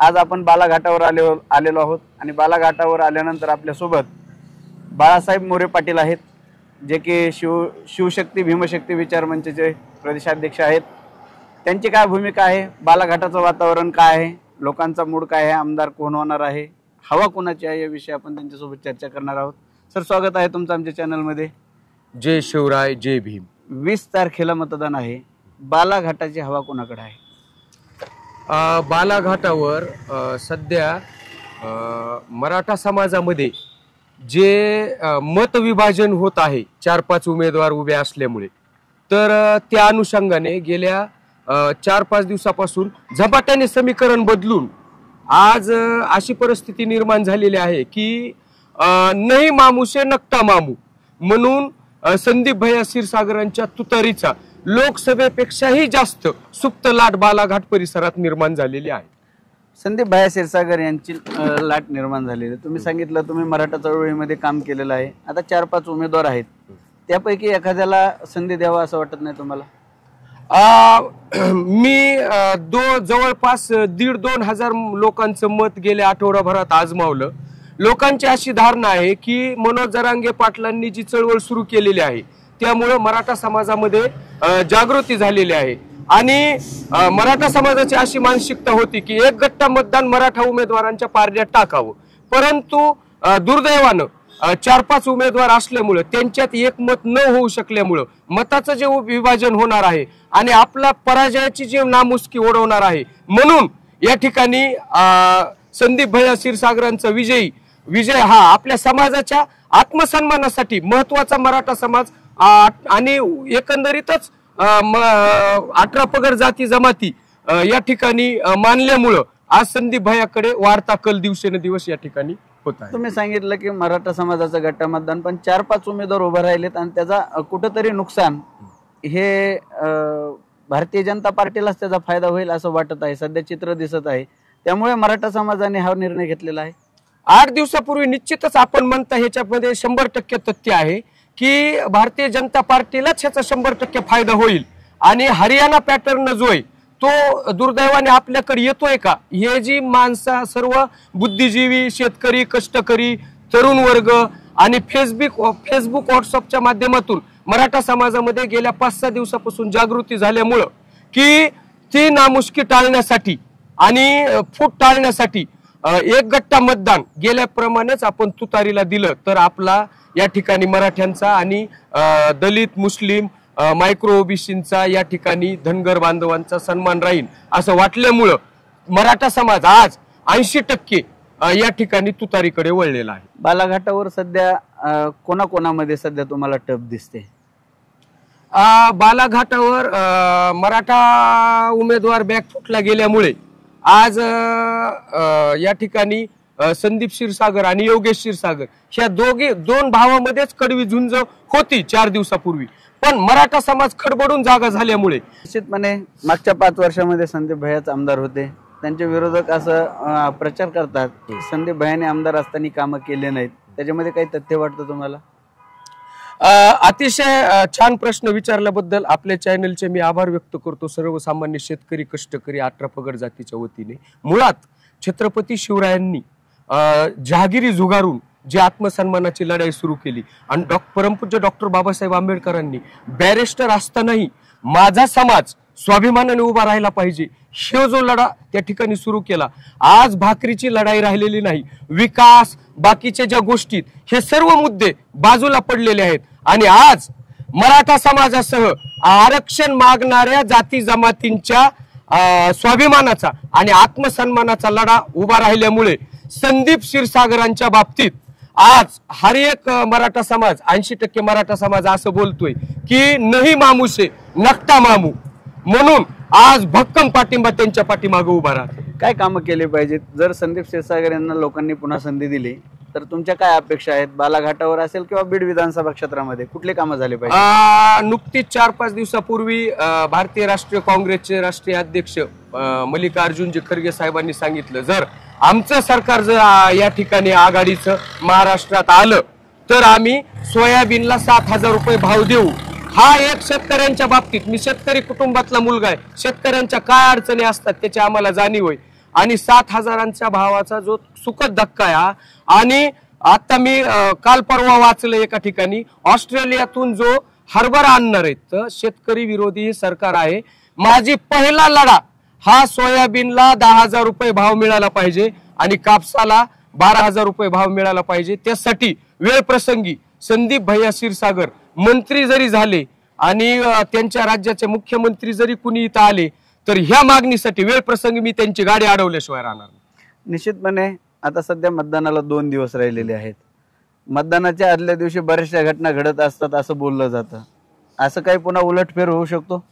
आज आपण बालाघाटावर आलेलो आहोत आणि बालाघाटावर आल्यानंतर आपल्यासोबत बाळासाहेब मोरे पाटील आहेत, जे की शिवशक्ती भीमशक्ती विचार मंचचे प्रदेशाध्यक्ष आहेत। त्यांची काय भूमिका आहे, बालाघाटाचं वातावरण काय आहे, लोकांचा मूड काय आहे, आमदार कोण होणार आहे, हवा कोणाची आहे, या विषयी आपण त्यांच्यासोबत चर्चा करणार आहोत। सर, स्वागत आहे तुमचं आमच्या चॅनलमध्ये। जय शिवराय, जय भीम। 20 तारखेला मतदान आहे, बालाघाटाची हवा कोणाकडे आहे? बालाघाटावर सध्या मराठा समाजामध्ये जे मतविभाजन होत आहे 4-5 उमेदवार उभे असल्यामुळे, तर त्या अनुषंगाने गेल्या 4-5 दिवसापासून झपाट्याने समीकरण बदलून आज अशी परिस्थिती निर्माण झालेली आहे की नाही मामूसे नकटा मामू म्हणून संदीप भैया क्षीरसागरांच्या तुतारीचा लोकसभेपेक्षाही जास्त सुप्त लाट बालाघाट परिसरात निर्माण झालेली आहे। संदीप भैया क्षीरसागर यांची लाट निर्माण झालेली, तुम्ही सांगितलं तुम्ही मराठा चळवळीमध्ये काम केलेलं आहे। आता 4-5 उमेदवार आहेत, त्यापैकी एखाद्याला संधी द्यावा असं वाटत नाही तुम्हाला? मी जवळपास 1,500-2 हजार लोकांचं मत गेल्या आठवडाभरात आजमावलं। लोकांची अशी धारणा आहे की मनोज जरांगे पाटलांनी जी चळवळ सुरू केलेली आहे त्यामुळे मराठा समाजामध्ये जागृती झालेली आहे आणि मराठा समाजाची अशी मानसिकता होती की एक गट्टा मतदान मराठा उमेदवारांच्या पारड्यात टाकावं, परंतु दुर्दैवानं 4-5 उमेदवार असल्यामुळे त्यांच्यात एकमत न होऊ शकल्यामुळे मताचं जे विभाजन होणार आहे आणि आपला पराजयाची जी नामुष्की ओढवणार आहे, म्हणून या ठिकाणी संदीप भैया क्षीरसागरांचा विजय हा आपल्या समाजाच्या आत्मसन्मानासाठी महत्वाचा मराठा समाज आणि एकंदरीतच 18 पगड जाती जमाती या ठिकाणी मानल्यामुळं आज संदीप भैयाकडे वाढता कल दिवसेंदिवस या ठिकाणी होत आहे। तुम्ही सांगितलं की मराठा समाजाचं गट्टा मतदान, पण 4-5 उमेदवार उभे राहिलेत आणि त्याचा कुठंतरी नुकसान हे भारतीय जनता पार्टीलाच त्याचा फायदा होईल असं वाटत आहे, सध्या चित्र दिसत आहे। त्यामुळे मराठा समाजाने हा निर्णय घेतलेला आहे। 8 दिवसापूर्वी निश्चितच आपण म्हणता ह्याच्यामध्ये 100% तथ्य आहे की भारतीय जनता पार्टीलाच ह्याचा 100% फायदा होईल आणि हरियाणा पॅटर्न जो आहे तो दुर्दैवाने आपल्याकडे येतोय का, हे जी माणसं सर्व बुद्धिजीवी, शेतकरी, कष्टकरी, तरुण वर्ग आणि फेसबुक व्हॉट्सअपच्या माध्यमातून मराठा समाजामध्ये गेल्या 5-6 दिवसापासून जागृती झाल्यामुळं की ती नामुष्की टाळण्यासाठी आणि फूट टाळण्यासाठी एक गट्टा मतदान गेल्याप्रमाणेच आपण तुतारीला दिलं तर आपला या ठिकाणी मराठ्यांचा आणि दलित, मुस्लिम, मायक्रो ओबीसींचा या ठिकाणी धनगर बांधवांचा सन्मान राहील असं वाटल्यामुळं मराठा समाज आज 80% या ठिकाणी तुतारीकडे वळलेला आहे। बालाघाटावर सध्या कोणाकोणामध्ये सध्या तुम्हाला टप दिसते? बालाघाटावर मराठा उमेदवार बॅकफुटला गेल्यामुळे आज या ठिकाणी संदीप क्षीरसागर आणि योगेश क्षीरसागर ह्या दोन भावामध्येच कडवी झुंज होती 4 दिवसापूर्वी, पण मराठा समाज खडबडून जागा झाल्यामुळे निश्चितपणे मागच्या 5 वर्षामध्ये संदीप भैयाच आमदार होते। त्यांचे विरोधक असं प्रचार करतात संदीप भैयाने आमदार असताना कामं केले नाहीत, त्याच्यामध्ये काही तथ्य वाटतं तुम्हाला? अतिशय छान प्रश्न विचारल्याबद्दल आपल्या चॅनलचे मी आभार व्यक्त करतो। सर्वसामान्य शेतकरी, कष्टकरी, 18 पगड जातीच्या वतीने मुळात छत्रपती शिवरायांनी जहागिरी झुगारून जी आत्मसन्मानाची लढाई सुरू केली आणि परमपूज्य डॉक्टर बाबासाहेब आंबेडकरांनी बॅरिस्टर असतानाही माझा समाज स्वाभिमानाने उभा राहिला पाहिजे हे जो लढा त्या ठिकाणी सुरू केला, आज भाकरीची लढाई राहिलेली नाही, विकास बाकीच्या ज्या गोष्टीत हे सर्व मुद्दे बाजूला पडलेले आहेत आणि आज मराठा समाजासह आरक्षण मागणाऱ्या जाती जमातींच्या स्वाभिमानाचा आणि आत्मसन्मानाचा लढा उभा राहिल्यामुळे संदीप क्षीरसागरांच्या बाबतीत आज हर एक मराठा समाज 80% मराठा समाज असं बोलतोय की नाही मामूसे नकटा मामू, म्हणून आज भक्कम पाठिंबा त्यांच्या पाठीमागे उभा राहतो। काय कामं केली पाहिजेत जर संदीप क्षीरसागर यांना लोकांनी पुन्हा संधी दिली तर तुमच्या काय अपेक्षा आहेत? बालाघाटावर असेल किंवा बीड विधानसभा क्षेत्रामध्ये कुठले कामं झाले पाहिजे? नुकतीच 4-5 दिवसापूर्वी भारतीय राष्ट्रीय काँग्रेसचे राष्ट्रीय अध्यक्ष मल्लिकार्जुनजी खरगे साहेबांनी सांगितलं जर आमचं सरकार जर या ठिकाणी आघाडीचं महाराष्ट्रात आलं तर आम्ही सोयाबीनला 7,000 रुपये भाव देऊ। हा एक शेतकऱ्यांच्या बाबतीत, मी शेतकरी कुटुंबातला मुलगा आहे, शेतकऱ्यांच्या काय अडचणी असतात त्याची आम्हाला जाणीव आहे आणि 7,000च्या भावाचा जो सुखद धक्का आहे. आणि आता मी काल परवा वाचलं एका ठिकाणी, ऑस्ट्रेलियातून जो हरभरा आणणार आहेत, तर शेतकरी विरोधी सरकार आहे. माझी पहिला लढा हा सोयाबीनला 10,000 रुपये भाव मिळाला पाहिजे आणि कापसाला 12,000 रुपये भाव मिळाला पाहिजे. त्यासाठी वेळ प्रसंगी संदीप भैया क्षीरसागर मंत्री जरी झाले आणि त्यांच्या राज्याचे मुख्यमंत्री जरी कुणी इथं आले, तर ह्या मागणीसाठी वेळ प्रसंगी मी त्यांची गाडी अडवल्याशिवाय राहणार नाही. निश्चितपणे आता सध्या मतदानाला 2 दिवस राहिलेले आहेत. मतदानाच्या आदल्या दिवशी बऱ्याचशा घटना घडत असतात असं बोललं जातं. असं काही पुन्हा उलटफेर होऊ शकतो?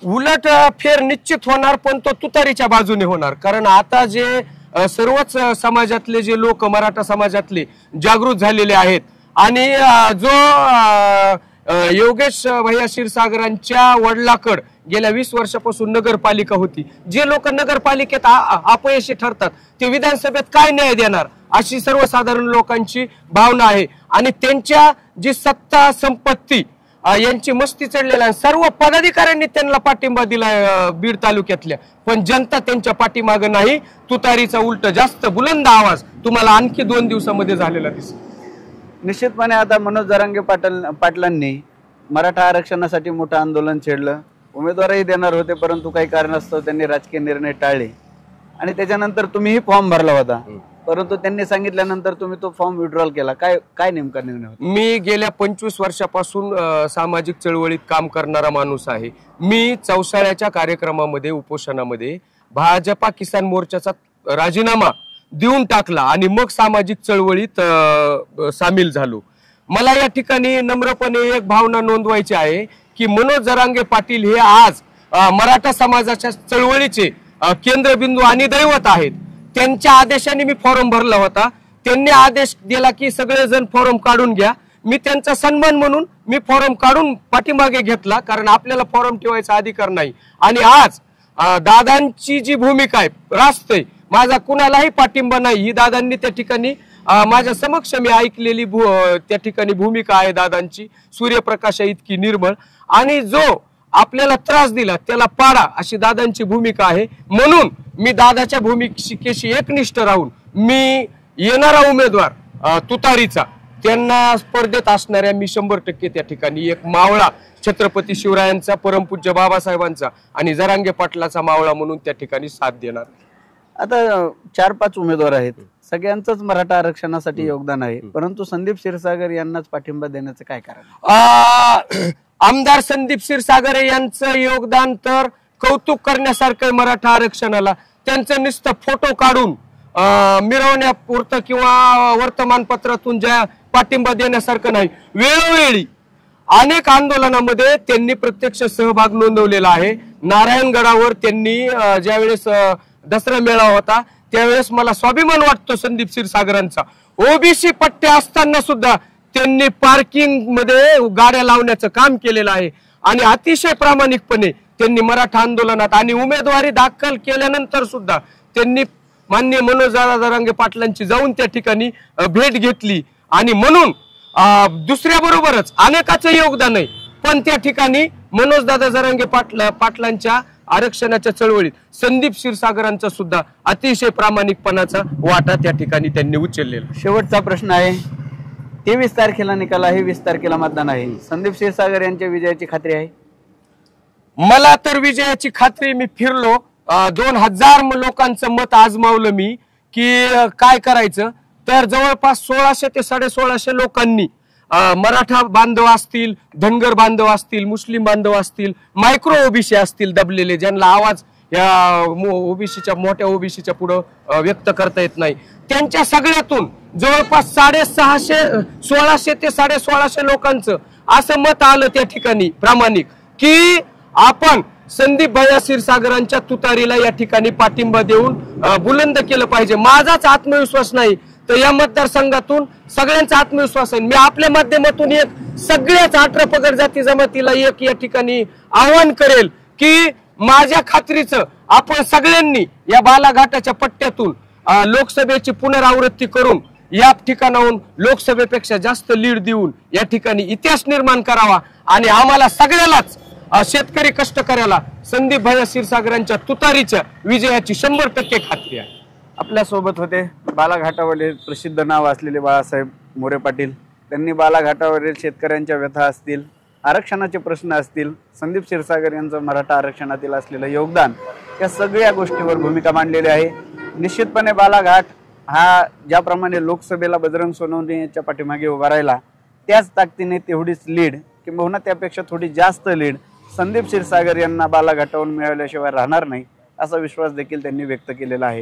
उलट फेर निश्चित होणार, पण तो तुतारीच्या बाजूने होणार. कारण आता जे सर्वच समाजातले जे लोक मराठा समाजातले जागृत झालेले आहेत आणि जो योगेश भैया क्षीरसागरांच्या वडिलाकड गेल्या 20 वर्षापासून नगरपालिका होती, जे लोक नगरपालिकेत अपयशी ठरतात ते विधानसभेत काय न्याय देणार अशी सर्वसाधारण लोकांची भावना आहे. आणि त्यांच्या जी सत्ता संपत्ती यांची मस्ती चढलेला आहे. सर्व पदाधिकाऱ्यांनी त्यांना पाठिंबा दिलाय बीड तालुक्यातल्या, पण जनता त्यांच्या पाठीमागे नाही. तुतारीचा उलट जास्त बुलंद आवाज तुम्हाला आणखी 2 दिवसामध्ये झालेला दिसेल. निश्चितपणे आता मनोज जरांगे पाटलांनी मराठा आरक्षणासाठी मोठं आंदोलन छेडलं, उमेदवारही देणार होते, परंतु काही कारणास्तव त्यांनी राजकीय निर्णय टाळले आणि त्याच्यानंतर तुम्हीही फॉर्म भरला होता, परंतु त्यांनी सांगितल्यानंतर तुम्ही तो फॉर्म विड्रॉल केला. काय नेमका निर्णय होता? मी गेल्या 25 वर्षापासून सामाजिक चळवळीत काम करणारा माणूस आहे. मी चौसाळ्याच्या कार्यक्रमामध्ये उपोषणामध्ये भाजपा किसान मोर्चाचा राजीनामा देऊन टाकला आणि मग सामाजिक चळवळीत सामील झालो. मला या ठिकाणी नम्रपणे एक भावना नोंदवायची आहे की मनोज जरांगे पाटील हे आज मराठा समाजाच्या चळवळीचे केंद्रबिंदू आणि दैवत आहेत. त्यांच्या आदेशाने मी फॉर्म भरला होता. त्यांनी आदेश दिला की सगळेजण फॉर्म काढून घ्या. मी त्यांचा सन्मान म्हणून मी फॉर्म काढून पाठीमागे घेतला, कारण आपल्याला फॉर्म ठेवायचा अधिकार नाही. आणि आज दादांची जी भूमिका आहे रास्तय, माझा कुणालाही पाठिंबा नाही, ही दादांनी त्या ठिकाणी माझ्या समक्ष मी ऐकलेली त्या ठिकाणी भूमिका आहे दादांची. सूर्यप्रकाशा इतकी निर्मळ आणि जो आपल्याला त्रास दिला त्याला पाडा अशी दादांची भूमिका आहे. म्हणून मी दादाच्या भूमिकेशी एकनिष्ठ राहून मी येणारा उमेदवार तुतारीचा त्यांना स्पर्धेत असणाऱ्या मी 100% त्या ठिकाणी एक मावळा छत्रपती शिवरायांचा, परमपूज्य बाबासाहेबांचा आणि जरांगे पाटलाचा मावळा म्हणून त्या ठिकाणी साथ देणार. आता 4-5 उमेदवार आहेत, सगळ्यांचंच मराठा आरक्षणासाठी योगदान आहे, परंतु संदीप क्षीरसागर यांनाच पाठिंबा देण्याचं काय कारण? आमदार संदीप क्षीरसागर यांचं योगदान तर कौतुक करण्यासारखं मराठा आरक्षणाला. त्यांचं नुसतं फोटो काढून मिरवण्यापुरतं किंवा वर्तमानपत्रातून ज्या पाठिंबा देण्यासारखं नाही. वेळोवेळी अनेक आंदोलनामध्ये त्यांनी प्रत्यक्ष सहभाग नोंदवलेला आहे. नारायणगडावर त्यांनी ज्यावेळेस दसरा मेळावा होता त्यावेळेस मला स्वाभिमान वाटतो संदीप क्षीरसागरांचा. ओबीसी पट्ट्या असताना सुद्धा त्यांनी पार्किंग मध्ये गाड्या लावण्याचं काम केलेलं आहे आणि अतिशय प्रामाणिकपणे त्यांनी मराठा आंदोलनात आणि उमेदवारी दाखल केल्यानंतर सुद्धा त्यांनी माननीय मनोज जरांगे पाटलांची जाऊन त्या ठिकाणी भेट घेतली. आणि म्हणून दुसऱ्या बरोबरच अनेकाचं योगदान आहे, पण त्या ठिकाणी मनोज दादा जरांगे पाटलांच्या आरक्षणाच्या चळवळीत संदीप क्षीरसागरांचा सुद्धा अतिशय प्रामाणिकपणाचा वाटा त्या ठिकाणी त्यांनी उचललेला. शेवटचा प्रश्न आहे, 23 तारखेला निकाल आहे, 20 तारखेला मतदान आहे, संदीप क्षीरसागर यांच्या विजयाची खात्री आहे? मला तर विजयाची खात्री. मी फिरलो 2000 लोकांचं मत आजमावलं मी की काय करायचं, तर जवळपास 1600 ते 1650 लोकांनी मराठा बांधव असतील, धनगर बांधव असतील, मुस्लिम बांधव असतील, मायक्रो ओबीसी असतील दबलेले, ज्यांना आवाज या ओबीसीच्या मोठ्या ओबीसीच्या पुढं व्यक्त करता येत नाही, त्यांच्या सगळ्यातून जवळपास 1650 ते 1650 लोकांचं असं मत आलं त्या ठिकाणी प्रामाणिक की आपण संदीप भैया क्षीरसागरांच्या तुतारीला या ठिकाणी पाठिंबा देऊन बुलंद केलं पाहिजे. माझाच आत्मविश्वास नाही तर या मतदारसंघातून सगळ्यांचा आत्मविश्वास आहे. मी आपल्या माध्यमातून एक सगळ्याच 18 पगड जाती जमातीला एक या ठिकाणी आवाहन करेल की माझ्या खात्रीचं आपण सगळ्यांनी या बालाघाटाच्या पट्ट्यातून लोकसभेची पुनरावृत्ती करून या ठिकाणाहून लोकसभेपेक्षा जास्त लीड देऊन या ठिकाणी इतिहास निर्माण करावा आणि आम्हाला सगळ्यालाच शेतकरी कष्टकऱ्याला संदीप भैया क्षीरसागरांच्या तुतारीच्या विजयाची 100% खात्री आहे. आपल्या सोबत होते बालाघाटावरील प्रसिद्ध नाव असलेले बाळासाहेब मोरे पाटील. त्यांनी बालाघाटावरील शेतकऱ्यांच्या व्यथा असतील, आरक्षणाचे प्रश्न असतील, संदीप क्षीरसागर यांचं मराठा आरक्षणातील असलेलं योगदान, या सगळ्या गोष्टीवर भूमिका मांडलेली आहे. निश्चितपणे बालाघाट हा ज्याप्रमाणे लोकसभेला बजरंग सोनवणे यांच्या पाठीमागे उभा राहिला, त्याच ताकदीने तेवढीच लीड किंवा त्यापेक्षा थोडी जास्त लीड संदीप क्षीरसागर यांना बालाघाटावरून मिळाल्याशिवाय राहणार नाही, असा विश्वास देखील त्यांनी व्यक्त केलेला आहे.